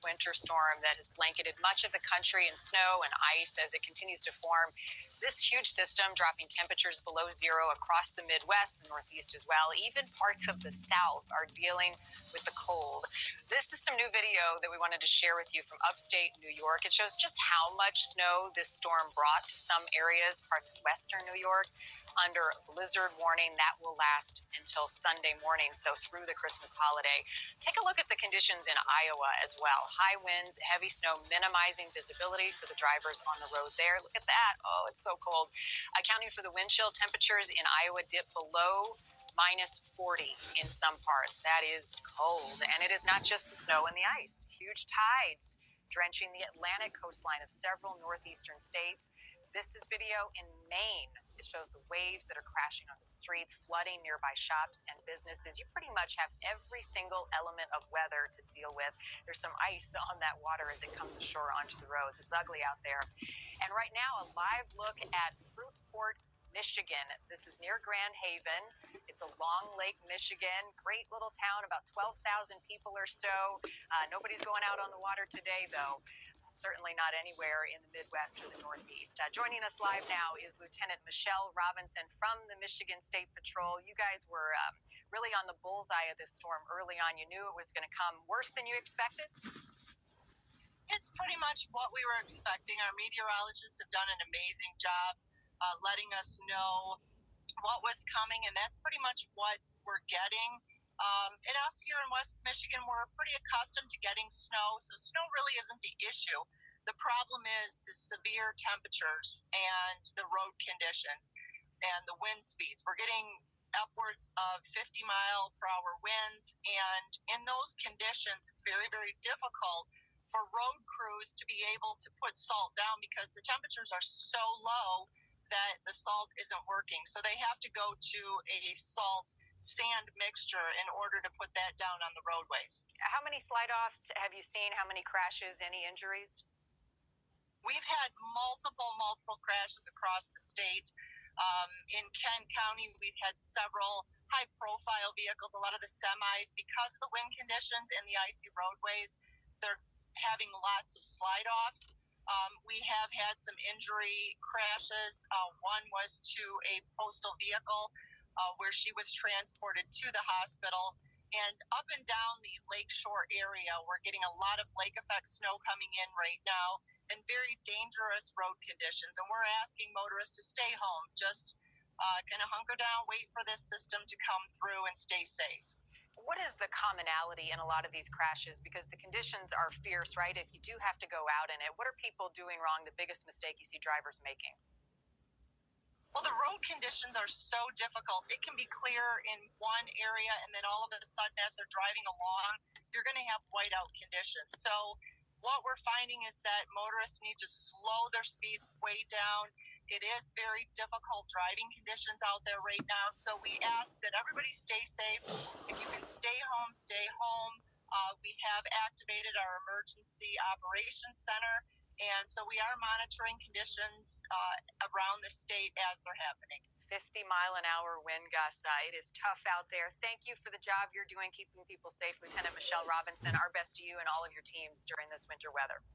winter storm that has blanketed much of the country in snow and ice as it continues to form. This huge system dropping temperatures below zero across the Midwest, the Northeast as well. Even parts of the South are dealing with the cold. This is some new video that we wanted to share with you from upstate New York. It shows just how much snow this storm brought to some areas, parts of western New York, under blizzard warning that will last until Sunday morning, so through the Christmas holiday. Take a look at the conditions in Iowa as well. High winds, heavy snow, minimizing visibility for the drivers on the road there. Look at that. Oh, it's so cold. Accounting for the wind chill, temperatures in Iowa dip below -40 in some parts. That is cold. And it is not just the snow and the ice. Huge tides drenching the Atlantic coastline of several northeastern states. This is video in Maine. It shows the waves that are crashing onto the streets, flooding nearby shops and businesses. You pretty much have every single element of weather to deal with. There's some ice on that water as it comes ashore onto the roads. It's ugly out there. And right now, a live look at Fruitport, Michigan. This is near Grand Haven. It's a Long Lake, Michigan. Great little town, about 12,000 people or so. Nobody's going out on the water today, though. Certainly not anywhere in the Midwest or the Northeast. Joining us live now is Lieutenant Michelle Robinson from the Michigan State Patrol. You guys were really on the bullseye of this storm early on. You knew it was going to come worse than you expected? It's pretty much what we were expecting. Our meteorologists have done an amazing job letting us know what was coming, and that's pretty much what we're getting. And us here in West Michigan, we're pretty accustomed to getting snow, so snow really isn't the issue. The problem is the severe temperatures and the road conditions and the wind speeds. We're getting upwards of 50-mile-per-hour winds, and in those conditions, it's very, very difficult for road crews to be able to put salt down because the temperatures are so low that the salt isn't working. So they have to go to a salt sand mixture in order to put that down on the roadways. How many slide-offs have you seen? How many crashes? Any injuries? We've had multiple crashes across the state. In Kent County, we've had several high-profile vehicles. A lot of the semis, because of the wind conditions and the icy roadways, they're having lots of slide-offs. We have had some injury crashes. One was to a postal vehicle where she was transported to the hospital. And up and down the lakeshore area, we're getting a lot of lake effect snow coming in right now and very dangerous road conditions. And we're asking motorists to stay home, just kind of hunker down, wait for this system to come through and stay safe. What is the commonality in a lot of these crashes? Because the conditions are fierce, right? If you do have to go out in it, what are people doing wrong? The biggest mistake you see drivers making? Well, the road conditions are so difficult. It can be clear in one area, and then all of a sudden, as they're driving along, you're going to have whiteout conditions. So what we're finding is that motorists need to slow their speeds way down. It is very difficult driving conditions out there right now. So we ask that everybody stay safe. If you can stay home, stay home. We have activated our emergency operations center. And so we are monitoring conditions around the state as they're happening. 50-mile-an-hour wind gusts. It is tough out there. Thank you for the job you're doing keeping people safe, Lieutenant Michelle Robinson. Our best to you and all of your teams during this winter weather.